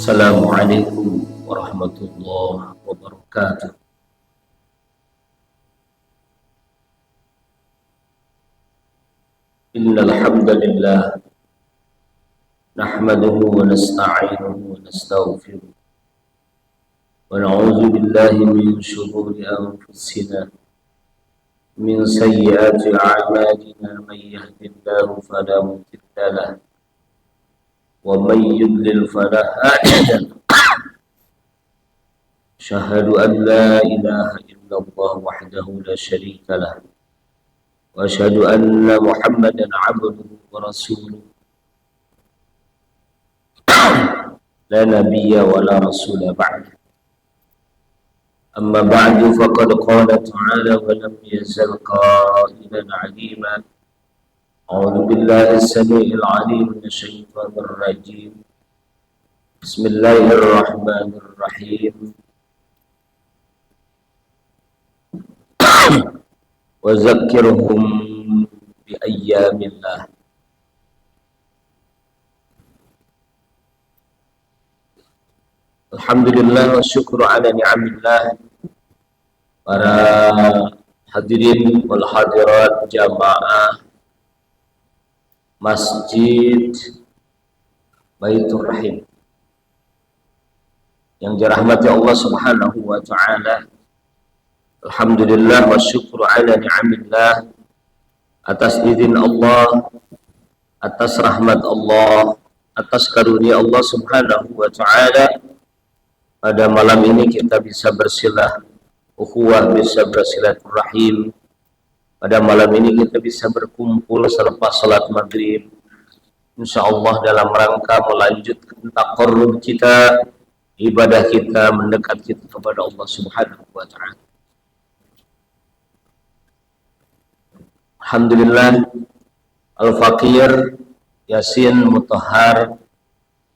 Assalamualaikum warahmatullahi wabarakatuh. Innal hamdalillah nahmaduhu wa nasta'inuhu wa nastaghfiruh wa na'udzu billahi min shururi anfusina min sayyiati a'malina may yahdihillahu fala mudilla lahu wa may yudlil fala hadiya lahu. Asyhadu an la ilaha illallah wahdahu la syarika lahu wa asyhadu anna Muhammadan 'abduhu wa rasuluh la nabiyya wa la rasula ba'da. Amma ba'du faqad qala ta'ala wa lam yazal qailan 'alima. A'udzu billahi as-sami'il 'alim minasy syaithanir rajim. Bismillahirrahmanirrahim. Wa zakkirhum bi ayyamillah. Alhamdulillah wa syukru ala ni'amillah. Para hadirin wal hadirat jamaah Masjid Baitur Rahim yang dirahmati Allah Subhanahu wa taala. Alhamdulillah wa syukru ala ni'amillah, atas izin Allah, atas rahmat Allah, atas karunia Allah Subhanahu wa taala. Pada malam ini kita bisa bersilah ukhuwah, bisa bersilaturahim. Pada malam ini kita bisa berkumpul selepas salat maghrib, insyaallah dalam rangka melanjutkan taqarrub kita, ibadah kita, mendekat kita kepada Allah Subhanahu wa taala. Alhamdulillah, Al-Fakir Yasin Mutahhar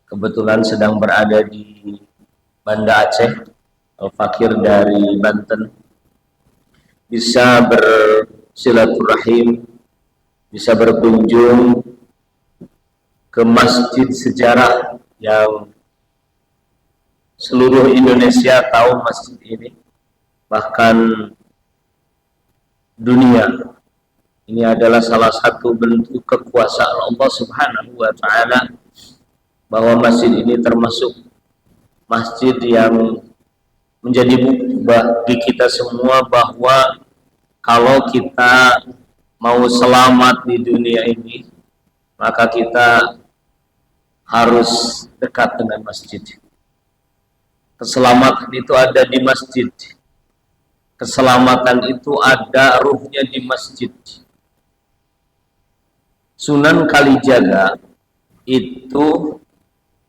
kebetulan sedang berada di Banda Aceh. Al-Fakir dari Banten bisa bersilaturahim, bisa berkunjung ke masjid sejarah yang seluruh Indonesia tahu masjid ini, bahkan dunia. Ini adalah salah satu bentuk kekuasaan Allah Subhanahu wa taala, bahwa masjid ini termasuk masjid yang menjadi bukti bagi kita semua bahwa kalau kita mau selamat di dunia ini, maka kita harus dekat dengan masjid. Keselamatan itu ada di masjid. Keselamatan itu ada ruhnya di masjid. Sunan Kalijaga itu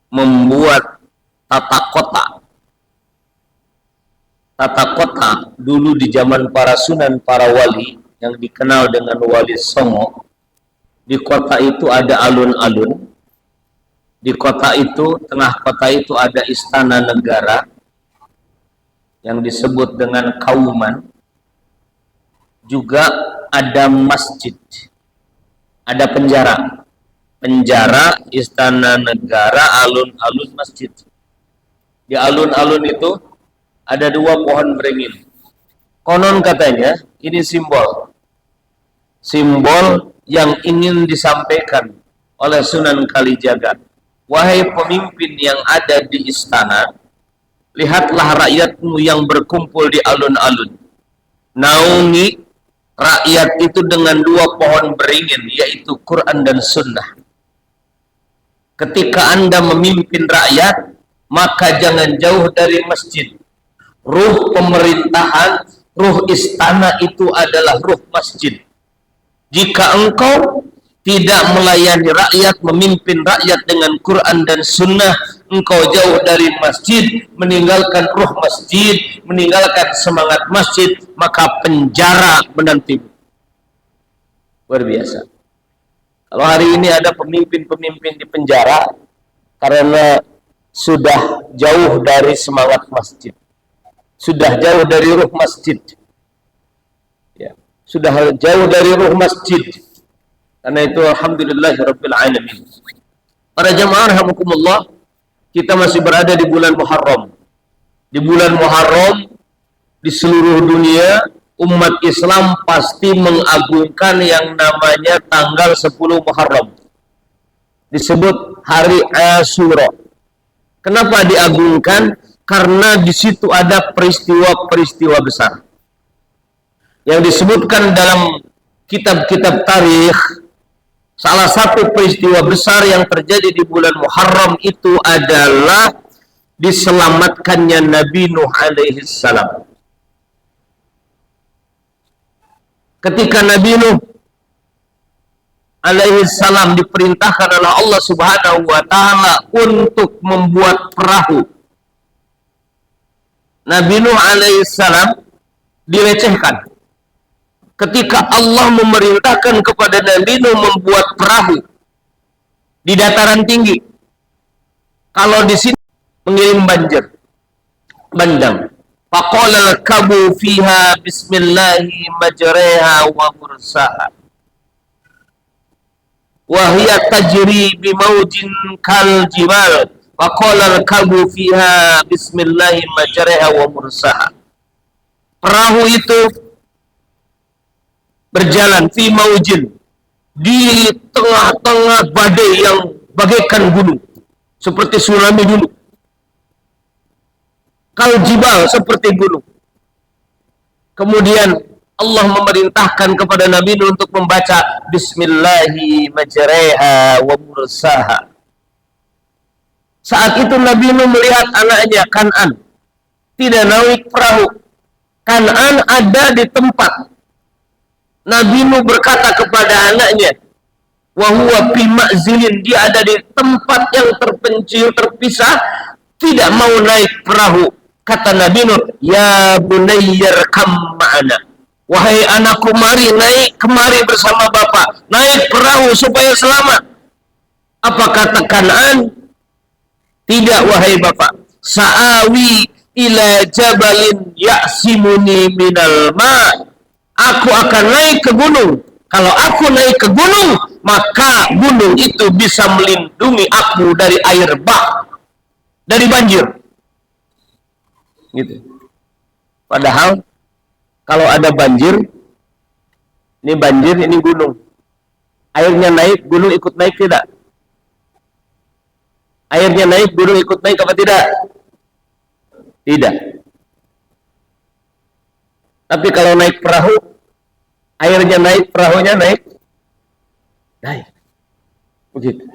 membuat tata kota. Tata kota dulu di zaman para sunan, para wali yang dikenal dengan Wali Songo. Di kota itu ada alun-alun. Di kota itu, tengah kota itu ada istana negara yang disebut dengan Kauman. Juga ada masjid. Ada penjara. Penjara, istana negara, alun-alun, masjid. Di alun-alun itu ada dua pohon beringin. Konon katanya ini simbol yang ingin disampaikan oleh Sunan Kalijaga. Wahai pemimpin yang ada di istana, lihatlah rakyatmu yang berkumpul di alun-alun. Naungi rakyat itu dengan dua pohon beringin, yaitu Quran dan Sunnah. Ketika Anda memimpin rakyat, maka jangan jauh dari masjid. Ruh pemerintahan, ruh istana itu adalah ruh masjid. Jika engkau tidak melayani rakyat, memimpin rakyat dengan Quran dan Sunnah, engkau jauh dari masjid, meninggalkan ruh masjid, meninggalkan semangat masjid, maka penjara menantimu. Luar biasa. Kalau hari ini ada pemimpin-pemimpin di penjara karena sudah jauh dari semangat masjid, sudah jauh dari ruh masjid, ya, sudah jauh dari ruh masjid. Karena itu alhamdulillahirabbil alamin. Para jamaah rahimakumullah, kita masih berada di bulan Muharram. Di bulan Muharram, di seluruh dunia, umat Islam pasti mengagungkan yang namanya tanggal 10 Muharram. Disebut hari Asyura. Kenapa diagungkan? Karena di situ ada peristiwa-peristiwa besar. Yang disebutkan dalam kitab-kitab tarikh, salah satu peristiwa besar yang terjadi di bulan Muharram itu adalah diselamatkannya Nabi Nuh alaihi salam. Ketika Nabi Nuh alaihi salam diperintahkan oleh Allah Subhanahu wa taala untuk membuat perahu, Nabi Nuh alaihi salam dilecehkan. Ketika Allah memerintahkan kepada Nabi Nuh membuat perahu di dataran tinggi, kalau di sini mengirim banjir, bandang. Faqala kabu fiha bismillahi majreha wa mursaha wa hiya tajri bimaujin kal jibal. Faqala kabu fiha bismillahi majreha wa mursaha. Perahu itu berjalan fi maujin, di tengah-tengah badai yang bagaikan gunung, seperti tsunami dulu. Kal jibal, seperti gunung. Kemudian Allah memerintahkan kepada Nabi Nuh untuk membaca bismillahi majreha wa mursaha. Saat itu Nabi Nuh melihat anaknya Kan'an tidak naik perahu. Kan'an ada di tempat. Nabi Nuh berkata kepada anaknya, wa huwa fi ma'zilin, dia ada di tempat yang terpencil, terpisah, tidak mau naik perahu. Kata Nabi Nuh, ya bunayya rkam ma'ana, wahai anakku, mari naik kemari bersama bapak, naik perahu supaya selamat. Apa kata Kan'an? Tidak wahai bapak, sa'awi ila jabalin ya'simuni minal ma', aku akan naik ke gunung. Kalau aku naik ke gunung, maka gunung itu bisa melindungi aku dari air bah, dari banjir. Gitu. Padahal kalau ada banjir, ini banjir, ini gunung. Airnya naik, gunung ikut naik tidak? Airnya naik, gunung ikut naik apa tidak? Tidak. Tapi kalau naik perahu, airnya naik, perahunya naik. Naik. Begitu.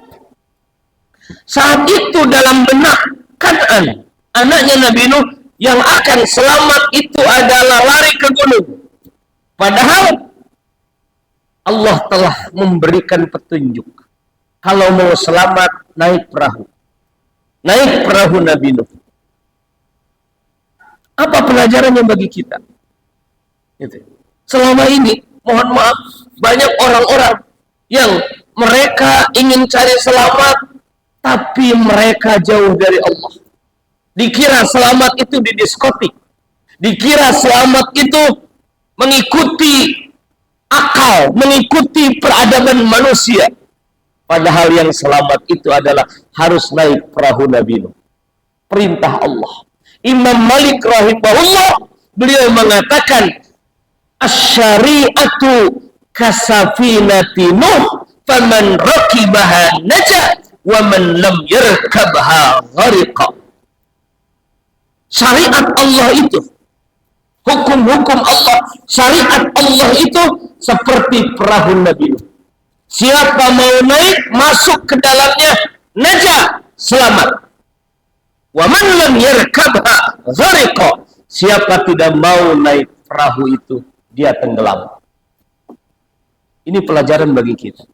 Saat itu dalam benak Kan'an, anaknya Nabi Nuh, yang akan selamat itu adalah lari ke gunung. Padahal Allah telah memberikan petunjuk. Kalau mau selamat, naik perahu. Naik perahu Nabi Nuh. Apa pelajarannya bagi kita? Gitu. Selama ini, mohon maaf, banyak orang-orang yang mereka ingin cari selamat, tapi mereka jauh dari Allah. Dikira selamat itu di diskotik. Dikira selamat itu mengikuti akal, mengikuti peradaban manusia. Padahal yang selamat itu adalah harus naik perahu Nabi Nuh. Perintah Allah. Imam Malik rahimahullah, beliau mengatakan, asy-syari'atu kasafinati Nuh, faman rakibaha naja, wa man lam yarkabha ghariqa. Syariat Allah itu, hukum-hukum Allah, syariat Allah itu seperti perahu Nabi Nuh. Siapa mau naik, masuk ke dalamnya, naja, selamat. Wa man lam yarkabha ghariqa. Siapa tidak mau naik perahu itu, dia tenggelam. Ini pelajaran bagi kita.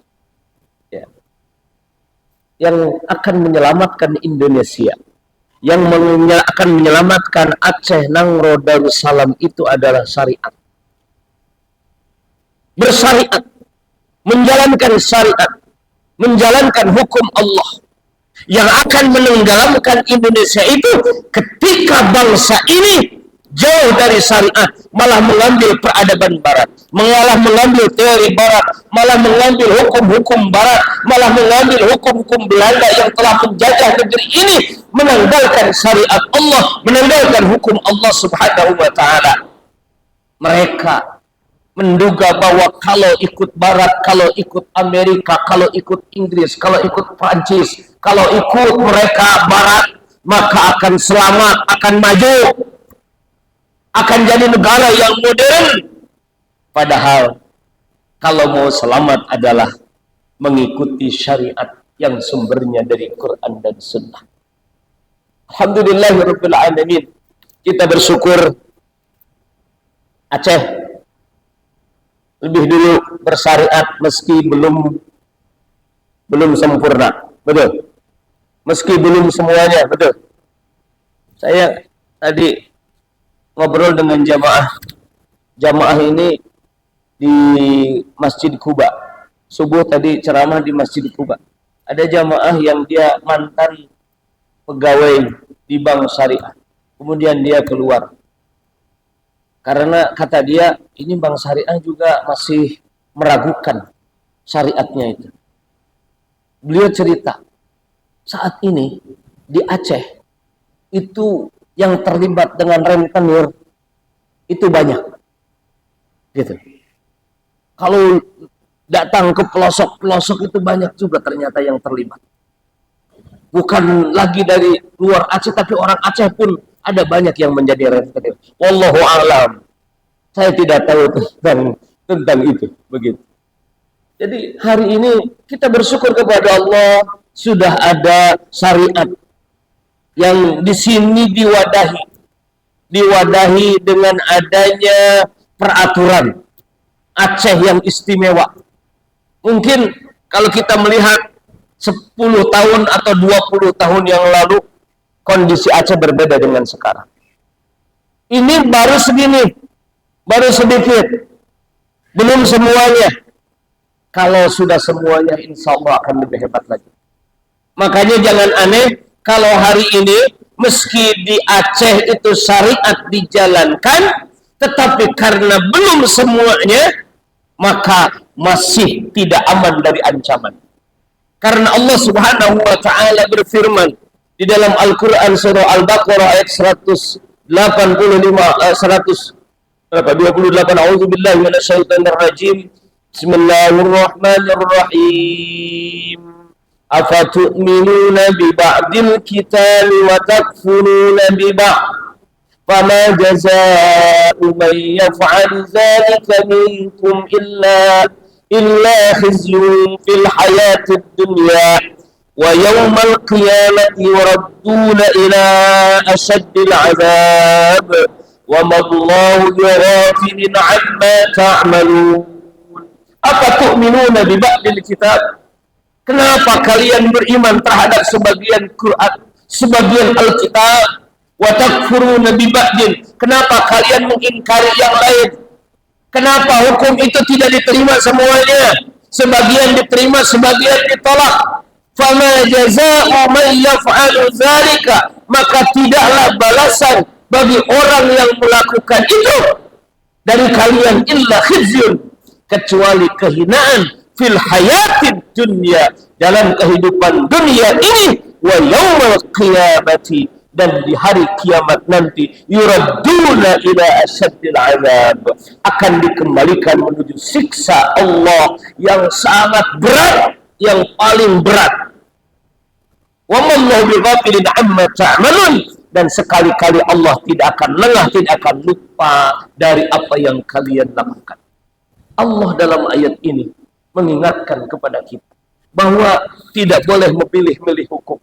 Ya. Yang akan menyelamatkan Indonesia, yang akan menyelamatkan Aceh, Nangro, Darussalam itu adalah syariat. Bersyariat, menjalankan syariat, menjalankan hukum Allah. Yang akan menenggelamkan Indonesia itu ketika bangsa ini jauh dari syariat, malah mengambil peradaban barat, malah mengambil teori barat, malah mengambil hukum-hukum barat, malah mengambil hukum-hukum Belanda yang telah menjajah negeri ini, menanggalkan syariat Allah, menanggalkan hukum Allah Subhanahu wa ta'ala. Mereka menduga bahwa kalau ikut barat, kalau ikut Amerika, kalau ikut Inggris, kalau ikut Prancis, kalau ikut mereka barat, maka akan selamat, akan maju, akan jadi negara yang modern. Padahal kalau mau selamat adalah mengikuti syariat yang sumbernya dari Quran dan Sunnah. Alhamdulillahirabbil alamin. Kita bersyukur Aceh lebih dulu bersyariat meski belum sempurna, betul. Meski belum semuanya, betul. Saya tadi ngobrol dengan jamaah ini di Masjid Kuba. Subuh tadi ceramah di Masjid Kuba. Ada jamaah yang dia mantan pegawai di bank syariah. Kemudian dia keluar. Karena kata dia, ini bank syariah juga masih meragukan syariatnya itu. Beliau cerita, saat ini di Aceh itu yang terlibat dengan rentenir itu banyak. Gitu. Kalau datang ke pelosok-pelosok itu banyak juga ternyata yang terlibat. Bukan lagi dari luar Aceh, tapi orang Aceh pun ada banyak yang menjadi rentenir. Wallahu a'lam. Saya tidak tahu tentang itu, begitu. Jadi hari ini kita bersyukur kepada Allah sudah ada syariat yang di sini diwadahi dengan adanya peraturan Aceh yang istimewa. Mungkin kalau kita melihat 10 tahun atau 20 tahun yang lalu, kondisi Aceh berbeda dengan sekarang. Ini baru segini, baru sedikit, belum semuanya. Kalau sudah semuanya, insya Allah akan lebih hebat lagi. Makanya jangan aneh kalau hari ini meski di Aceh itu syariat dijalankan, tetapi karena belum semuanya, maka masih tidak aman dari ancaman. Karena Allah Subhanahu wa ta'ala berfirman di dalam Al-Quran surah Al-Baqarah ayat 128, A'udzubillahi minasyaitonir rajim. Bismillahirrahmanirrahim. Afatu'minuna bi ba'dil kitabi wa takfuruna bi ba'd. Fama jazaa'u man yaf'al dzalika minkum illa khizyun fil hayatid dunya wa yawmal qiyamati yuradduna ila ashaddil 'adzab wa ma Allahu bighafilin 'amma ta'malun. Apa tu'minuna bi ba'dil kitab? Kenapa kalian beriman terhadap sebagian Quran, sebagian Alkitab? Wa takfuruna bi ba'din? Kenapa kalian mengingkari yang lain? Kenapa hukum itu tidak diterima semuanya? Sebagian diterima, sebagian ditolak. Fama jazaa'u man yaf'alu dzalika, maka tidaklah balasan bagi orang yang melakukan itu dari kalian illa khizyun, kecuali kehinaan fil hayatid dunya, dalam kehidupan dunia ini, wa yaumal qiyamati, dan di hari kiamat nanti, yuradduna ila asyaddil azab, akan dikembalikan menuju siksa Allah yang sangat berat, yang paling berat. Wa mallahu bighafilin 'amma ta'malun, dan sekali-kali Allah tidak akan lengah, tidak akan lupa dari apa yang kalian lakukan. Allah dalam ayat ini mengingatkan kepada kita bahwa tidak boleh memilih-milih hukum.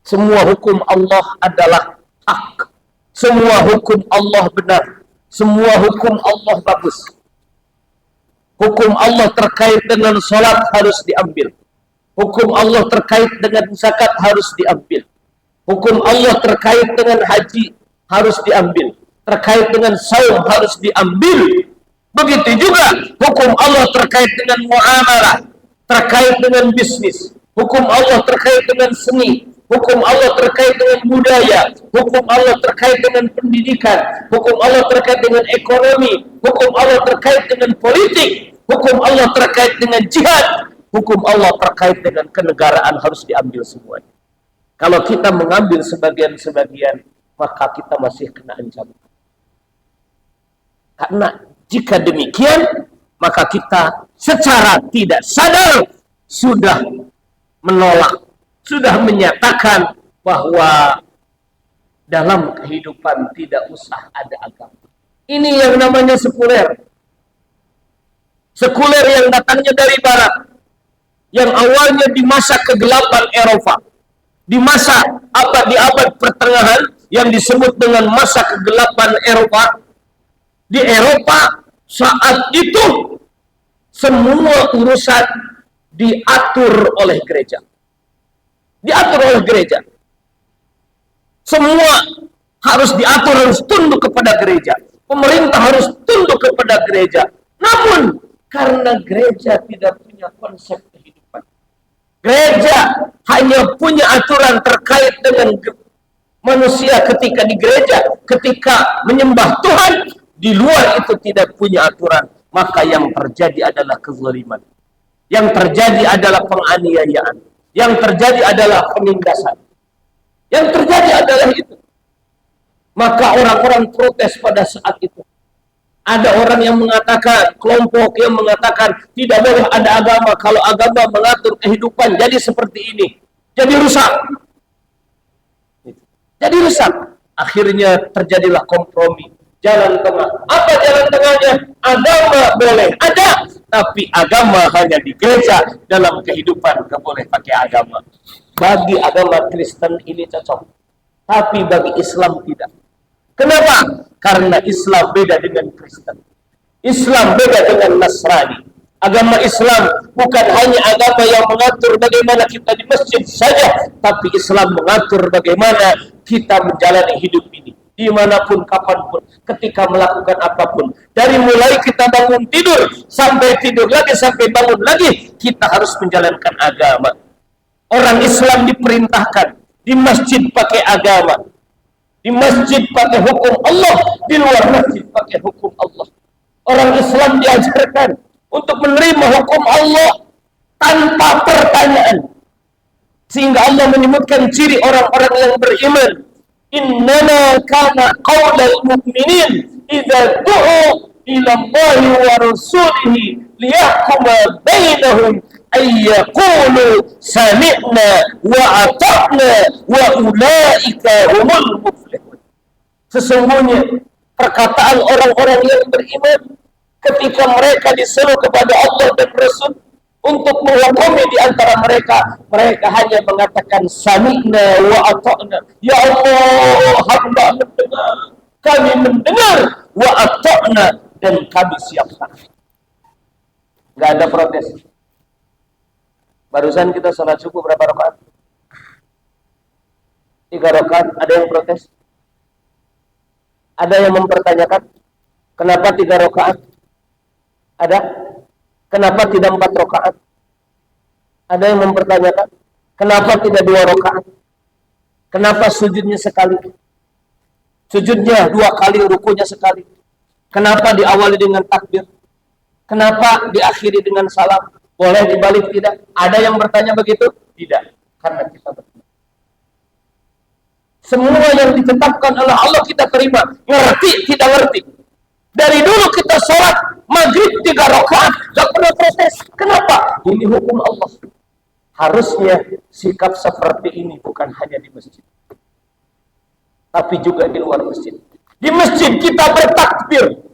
Semua hukum Allah adalah hak. Semua hukum Allah benar. Semua hukum Allah bagus. Hukum Allah terkait dengan salat harus diambil. Hukum Allah terkait dengan zakat harus diambil. Hukum Allah terkait dengan haji harus diambil. Terkait dengan saum harus diambil. Begitu juga hukum Allah terkait dengan muamalah, terkait dengan bisnis. Hukum Allah terkait dengan seni, hukum Allah terkait dengan budaya, hukum Allah terkait dengan pendidikan, hukum Allah terkait dengan ekonomi, hukum Allah terkait dengan politik, hukum Allah terkait dengan jihad, hukum Allah terkait dengan kenegaraan harus diambil semuanya. Kalau kita mengambil sebagian-sebagian, maka kita masih kena ancaman. Karena jika demikian, maka kita secara tidak sadar sudah menolak, sudah menyatakan bahwa dalam kehidupan tidak usah ada agama. Ini yang namanya sekuler. Sekuler yang datangnya dari barat, yang awalnya di masa kegelapan Eropa, di masa di abad pertengahan yang disebut dengan masa kegelapan Eropa. Di Eropa saat itu semua urusan diatur oleh gereja. Diatur oleh gereja. Semua harus diatur, harus tunduk kepada gereja. Pemerintah harus tunduk kepada gereja. Namun karena gereja tidak punya konsep kehidupan, gereja hanya punya aturan terkait dengan manusia ketika di gereja, ketika menyembah Tuhan. Di luar itu tidak punya aturan, maka yang terjadi adalah kezaliman, yang terjadi adalah penganiayaan, yang terjadi adalah penindasan, yang terjadi adalah itu. Maka orang-orang protes pada saat itu. Ada orang yang mengatakan, kelompok yang mengatakan tidak boleh ada agama, kalau agama mengatur kehidupan jadi seperti ini, jadi rusak. Jadi rusak. Akhirnya terjadilah kompromi, jalan tengah. Apa jalan tengahnya? Agama boleh ada, tapi agama hanya di gereja. Dalam kehidupan gak boleh pakai agama. Bagi agama Kristen ini cocok, tapi bagi Islam tidak. Kenapa? Karena Islam beda dengan Kristen. Islam beda dengan Nasrani. Agama Islam bukan hanya agama yang mengatur bagaimana kita di masjid saja, tapi Islam mengatur bagaimana kita menjalani hidup ini, dimanapun, kapanpun, ketika melakukan apapun. Dari mulai kita bangun tidur, sampai tidur lagi, sampai bangun lagi, kita harus menjalankan agama. Orang Islam diperintahkan di masjid pakai agama, di masjid pakai hukum Allah, di luar masjid pakai hukum Allah. Orang Islam diajarkan untuk menerima hukum Allah tanpa pertanyaan. Sehingga Allah menyebutkan ciri orang-orang yang beriman. Innama kana qaulal mu'minin idza du'u ila Allahi wa rasulihi liyahkuma bainahum ayyaqulu sami'na wa ata'na wa ulaika humul muflihun. Sesungguhnya perkataan orang-orang yang beriman ketika mereka diseru kepada Allah dan Rasul untuk menghukumi di antara mereka, mereka hanya mengatakan sami'na wa ata'na. Ya Allah, hamba mendengar, kami mendengar, wa ata'na, dan kami siap taat. Enggak ada protes. Barusan kita salat subuh berapa rakaat? 3 rakaat. Ada yang protes? Ada yang mempertanyakan kenapa 3 rakaat? Ada? Kenapa tidak 4 rakaat? Ada yang mempertanyakan kenapa tidak 2 rakaat? Kenapa sujudnya sekali? Sujudnya 2 kali, rukunya sekali. Kenapa diawali dengan takbir? Kenapa diakhiri dengan salam? Boleh dibalik tidak? Ada yang bertanya begitu? Tidak, karena kita beriman. Semua yang ditetapkan oleh Allah kita terima. Ngerti, tidak ngerti. Dari dulu kita sholat maghrib 3 rakaat, gak pernah protes. Kenapa? Ini hukum Allah. Harusnya sikap seperti ini bukan hanya di masjid, tapi juga di luar masjid. Di masjid kita bertakbir.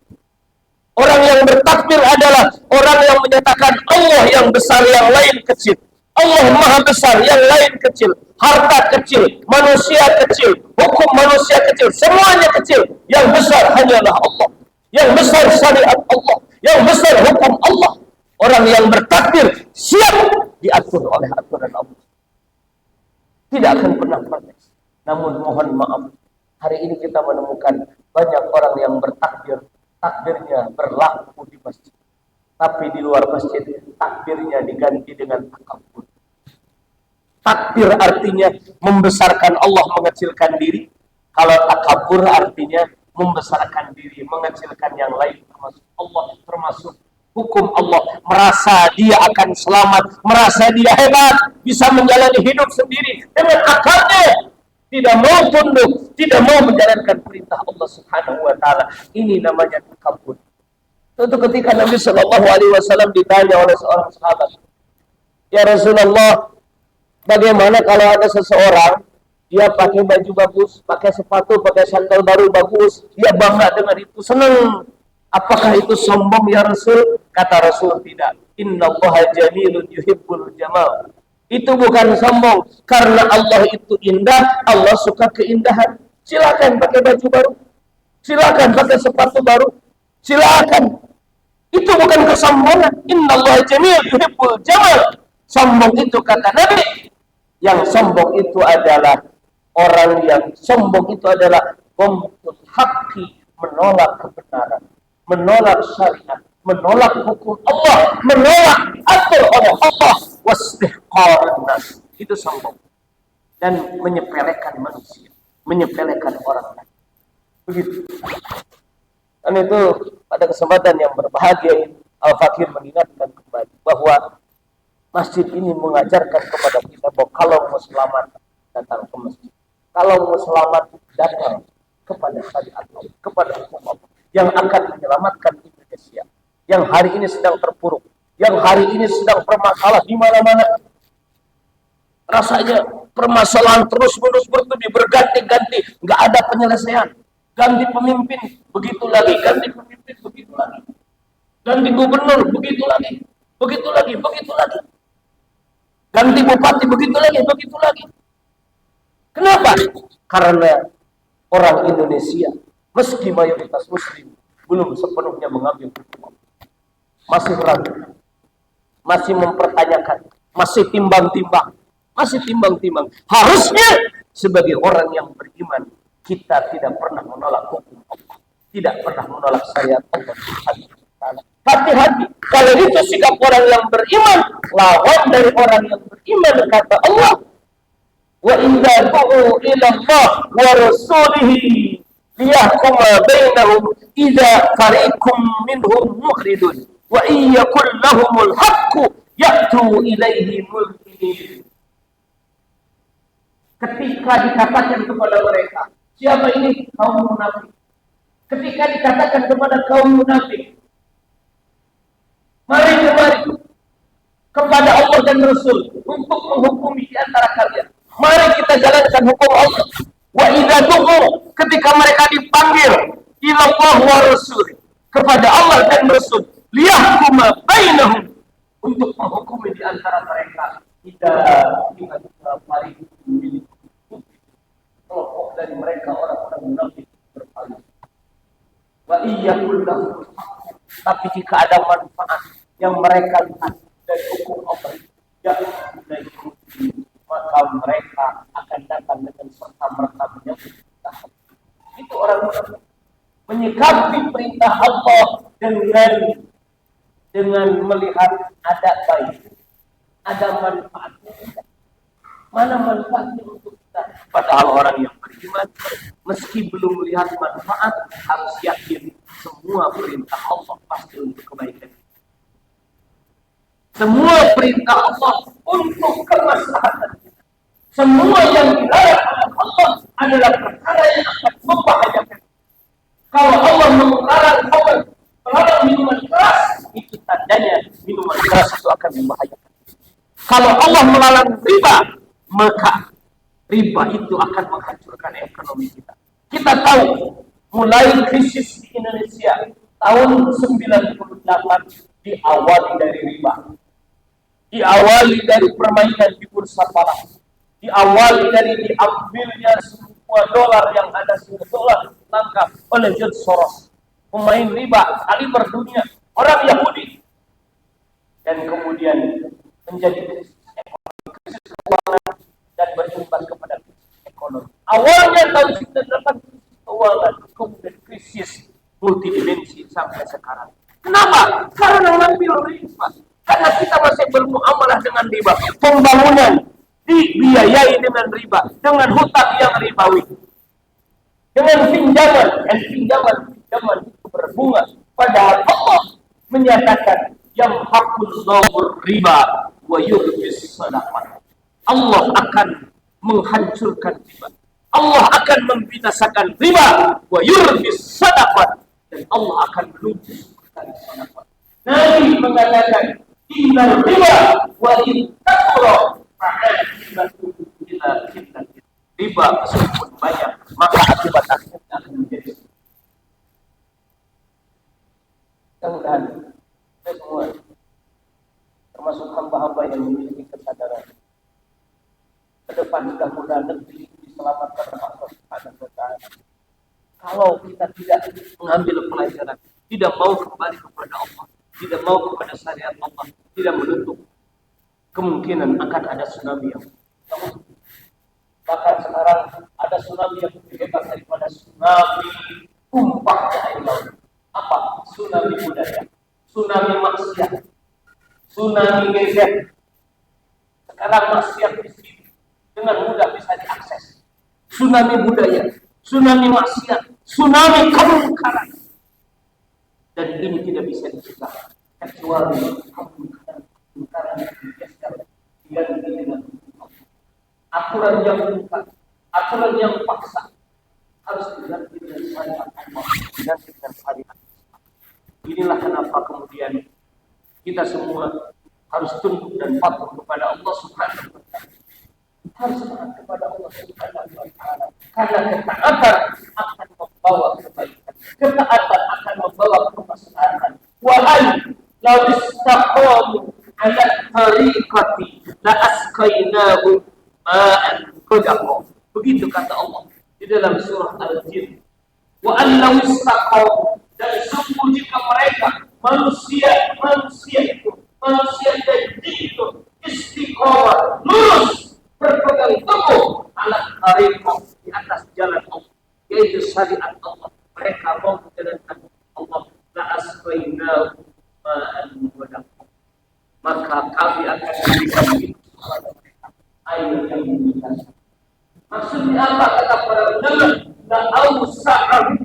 Orang yang bertakbir adalah orang yang menyatakan Allah yang besar, yang lain kecil. Allah maha besar, yang lain kecil. Harta kecil, manusia kecil, hukum manusia kecil, semuanya kecil. Yang besar hanyalah Allah. Yang besar syariat Allah, yang besar hukum Allah. Orang yang bertakbir siap diatur oleh aturan Allah. Tidak akan pernah protes. Namun mohon maaf, hari ini kita menemukan banyak orang yang bertakbir, takbirnya berlaku di masjid, tapi di luar masjid takbirnya diganti dengan takabur. Takbir artinya membesarkan Allah, mengecilkan diri. Kalau takabur artinya membesarkan diri, mengecilkan yang lain, termasuk Allah, termasuk hukum Allah. Merasa dia akan selamat, merasa dia hebat, bisa menjalani hidup sendiri dengan akalnya, tidak mau tunduk, tidak mau menjalankan perintah Allah Subhanahu wa taala. Ini namanya takabur. Tentu ketika Nabi Shallallahu alaihi wasallam ditanya oleh seorang sahabat, "Ya Rasulullah, bagaimana kalau ada seseorang, dia pakai baju bagus, pakai sepatu, pakai sandal baru bagus, dia bangga dengan itu, senang. Apakah itu sombong ya Rasul?" Kata Rasul, tidak. Innallaha jamilun yuhibbul jamal. Itu bukan sombong, karena Allah itu indah, Allah suka keindahan. Silakan pakai baju baru, silakan pakai sepatu baru, silakan. Itu bukan kesombongan. Innallaha jamil yuhibbul jamal. Sombong itu, kata Nabi, yang sombong itu adalah orang yang sombong itu adalah gomtul haqqi, menolak kebenaran, menolak syariat, menolak hukum Allah, menolak atur oleh Allah, wastihqarun nas. Itu sombong dan menyepelekan manusia, menyepelekan orang lain. Begitu. Dan itu pada kesempatan yang berbahagia ini Al-Fakir mengingatkan kembali bahwa masjid ini mengajarkan kepada kita bahwa kalau mau selamat, datang ke masjid. Kalau mau selamat, datang kepada syariat Allah, kepada hukum Allah yang akan menyelamatkan Indonesia yang hari ini sedang terpuruk, yang hari ini sedang bermasalah di mana-mana. Rasanya permasalahan terus-menerus bertubi, berganti-ganti, nggak ada penyelesaian. Ganti pemimpin, begitu lagi, ganti pemimpin, begitu lagi. Ganti gubernur, begitu lagi, begitu lagi, begitu lagi. Ganti bupati, begitu lagi, begitu lagi. Kenapa? Karena orang Indonesia, meski mayoritas muslim, belum sepenuhnya mengambil hukum, masih ragu, masih mempertanyakan, masih timbang-timbang, masih timbang-timbang. Harusnya sebagai orang yang beriman, kita tidak pernah menolak hukum Allah, tidak pernah menolak syariat Allah. Hati-hati, kalau itu sikap orang yang beriman, lawan dari orang yang beriman, kata Allah, wa idza du'u ila Allah wa rasulihi liyahkuma bainahum idza fariqum minhum mu'ridun wa iyyakul lahumul haqqu ya'tu ilaihi mulkinin. Ketika dikatakan kepada mereka, siapa ini? Kaum munafik. Ketika dikatakan kepada kaum munafik, mari kembali kepada Allah dan Rasul untuk menghukumi di antara kalian. Mari kita jalankan hukum Allah. Wa idza du'u, ketika mereka dipanggil ila Allah wa Rasul, kepada Allah dan Rasul, liyahkuma bainahum, untuk menghukumi di antara mereka. Tidak mari kelompok dari mereka orang-orang munafik berpaling. Wa iyyakul lahum, tapi jika ada manfaat yang mereka lihat dari hukum Allah, maka mereka akan datang dengan serta-merta menyambut perintah. Itu orang menyikapi perintah Allah dengan melihat ada baik, ada manfaatnya. Mana manfaatnya untuk kita? Padahal orang yang beriman, meski belum melihat manfaat, harus yakin semua perintah Allah pasti untuk kebaikan. Semua perintah Allah untuk kemaslahatan. Semua yang dilarang oleh Allah adalah perkara yang akan membahayakan. Kalau Allah melarang minuman keras, itu tandanya minuman keras itu akan membahayakan. Kalau Allah melarang riba, maka riba itu akan menghancurkan ekonomi kita. Kita tahu, mulai krisis di Indonesia tahun 98 diawali dari riba. Diawali dari permainan di bursa falas. Diawali dari diambilnya semua dolar yang ada, semua dolar langka oleh George Soros, pemain riba kaliber dunia, orang Yahudi, dan kemudian menjadi krisis ekonomi, krisis keuangan, dan berimbas kepada krisis ekonomi. Awalnya tahun 98 krisis keuangan, kemudian krisis multidimensi sampai sekarang. Kenapa? Karena mengambil riba. Karena kita masih bermuamalah dengan riba. Pembangunan dibiayai dengan riba, dengan hutang yang ribawi, dengan pinjaman itu berbunga. Padahal Allah menyatakan yang yamhaqullahu riba wa yurbis sadaqah. Allah akan menghancurkan riba. Allah akan membinasakan riba wa yurbis sadaqah, dan Allah akan melumpuhkan sedekah. Nabi mengatakan innal riba wa in kathura fa'aqibatu ila kitab. Riba meskipun banyak, maka akibat akhirnya akan menjadi. Mudah-mudahan kita semua termasuk hamba-hamba yang memiliki kesadaran ke depan, mudah-mudahan negeri ini diselamatkan oleh Allah Subhanahu wa Ta'ala. Kalau kita tidak mengambil pelajaran, tidak mau kembali kepada Allah, tidak mau kepada syariat Allah, tidak menutup kemungkinan akan ada tsunami yang bahkan sekarang ada tsunami yang lebih hebat daripada tsunami tumpahnya air laut. Apa? Tsunami budaya, tsunami maksiat, tsunami gadget. Sekarang maksiat di sini dengan mudah bisa diakses. Tsunami budaya, tsunami maksiat, tsunami kemungkaran. Dan ini tidak bisa dicegah kecuali kemungkaran yang digeser diganti dengan aturan yang mutlak, aturan yang paksa harus diganti dengan syariat Allah, diganti dengan syariat. Inilah kenapa kemudian kita semua harus tunduk dan patuh kepada Allah Subhanahu wa Ta'ala. Harus taat kepada Allah Subhanahu wa Ta'ala, karena ketaatan akan membawa kebaikan, ketaatan akan membawa kemaslahatan. Wa an law istaqamu ala tariqati la asqainahu ma'an qadaqa. Begitu kata Allah di dalam surah Al-Jin. Wa an law istaqamu, dan sungguh jika mereka manusia dan jin itu istiqomah, lurus, berpegang teguh ala tariqah, di atas jalan Allah, yaitu syariat Allah, mereka mau menjalankan Allah, la asqainahu ma'an qadaqa, maka kami akan memberikan air yang mengalir. Maksudnya apa kata para ulama? La ausa'u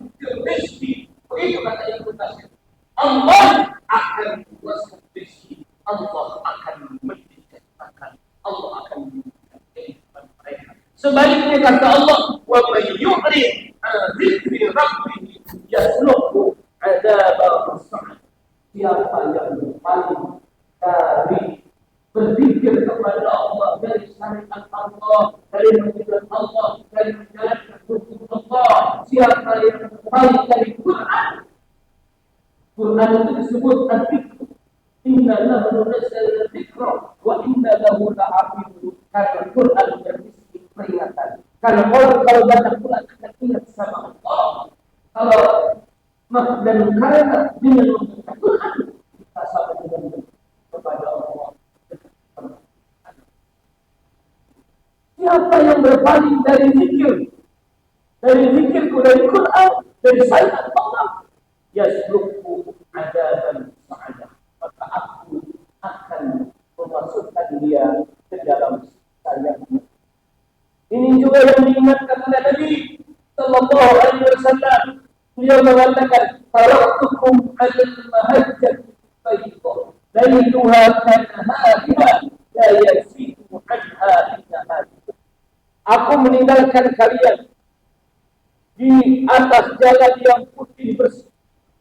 rizqi. Begitu kata Ibnu Katsir. Allah akan membuat rezeki, Allah akan menciptakan, Allah akan memberikan kehidupan mereka. Sebaliknya kata Allah, wa may yu'rid an dzikri rabbih yaslukhu adzaba as-sa'd. Siapa yang berpaling dari berzikir kepada Allah, dari syariat Allah, dari menjalankan Allah, dari menjalankan hukum Allah, siapa yang berpaling dari Quran. Quran itu disebut al-dzikr. Inna lahu nazzalna dzikra wa inna lahu la'afidun. Karena Quran berisi peringatan. Karena orang kalau baca Quran akan ingat sama Allah. Kalau dan karena dengan membaca Quran kita sampai dengan kepada Allah. Siapa yang berpaling dari zikir, dari Quran, dari syariat Allah, yaslukhu adzan sa'adah, maka aku akan memasukkan dia ke dalam sayapnya. Ini juga yang diingatkan oleh Nabi sallallahu alaihi wasallam. Beliau mengatakan, taraktukum 'alal mahajjati bayda, lailuha kanahariha, la yazidu 'anha illa halik. Aku meninggalkan kalian di atas jalan yang putih bersih.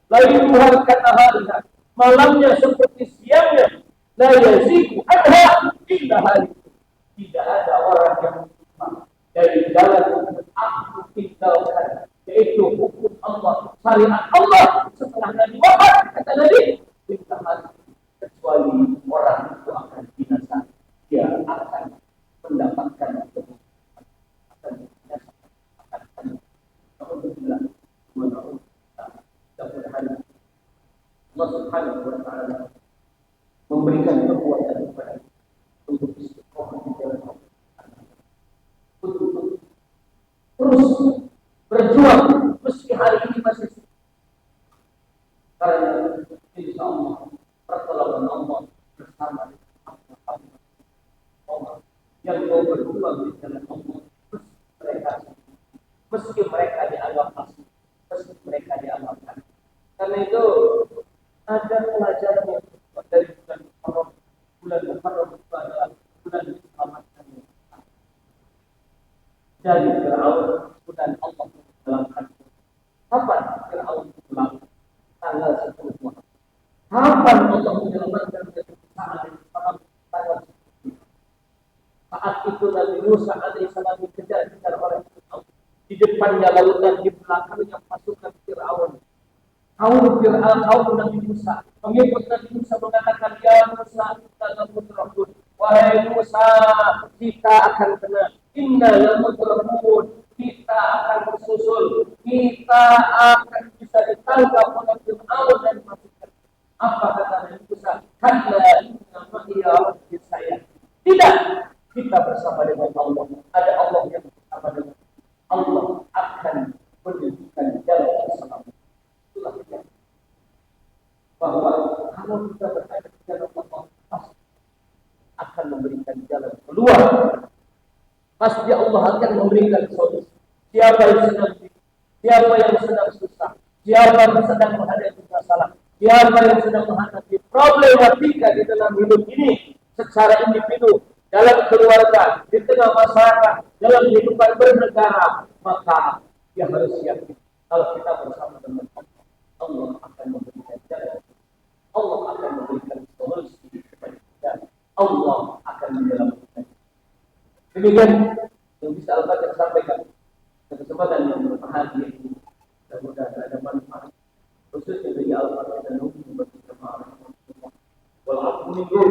Lailuha kanahariha, malamnya seperti siangnya. La yazidu anha illa halik. Tidak ada orang yang lupa dari jalan yang aku tinggalkan, yaitu hukum Allah, syariat Allah. Setelah Nabi wafat, kata Nabi, kecuali orang itu akan binasa, dia akan mendapatkan Allah Subhanahu wa Ta'ala memberikan kekuatan kepada untuk istiqomah di jalan Allah, untuk terus berjuang meski hari ini masih, karena insya Allah pertolongan Allah bersama Allah yang Karena itu ada pelajaran dari bulan Muharram. Bulan Muharram itu adalah bulan diselamatkan dari Fir'aun dan Allah dalam hati. Kapan Fir'aun pulang? Tanggal 10 Muharram. Kapan Allah menyelamatkan dari saat tanggal 10? Saat itu Nabi Musa alaihissalam dikejar-kejar oleh Fir'aun. Di depannya lautan, di belakangnya pasukan Fir'aun. Kaum Nabi Musa, pengikut Nabi Musa mengatakan, ya Musa, kita lamudrakun. Wahai Musa, kita akan kena. Inna lamudrakun. Kita akan bersusul. Kita akan bisa ditangkap oleh Fir'aun dan pasukan. Apa kata Nabi Musa? Kalla inna ma'iya rabbi saya. Tidak, kita bersama dengan Allah. Ada Allah yang bersama dengan Allah akan menunjukkan jalan bersama. Itulah kita. Bahwa kalau kita berada di jalan Allah, pasti akan memberikan jalan keluar. Pasti Allah akan memberikan solusi. Siapa yang sedang susah, siapa yang sedang menghadapi masalah, siapa yang sedang menghadapi problematika di dalam hidup ini, secara individu, dalam keluarga, di tengah masyarakat, dalam kehidupan bernegara, maka dia harus yakin kalau kita bersama dengan Allah, Allah akan memberikan jalan, Allah akan memberikan solusi kepada kita, Allah akan menyelamatkan. Demikian yang bisa Al-Fatihah sampaikan kesempatan yang berbahagia ini. Mudah-mudahan ada manfaat khususnya dari Al-Fatihah dan hukum berjamaah. Walaupun minggu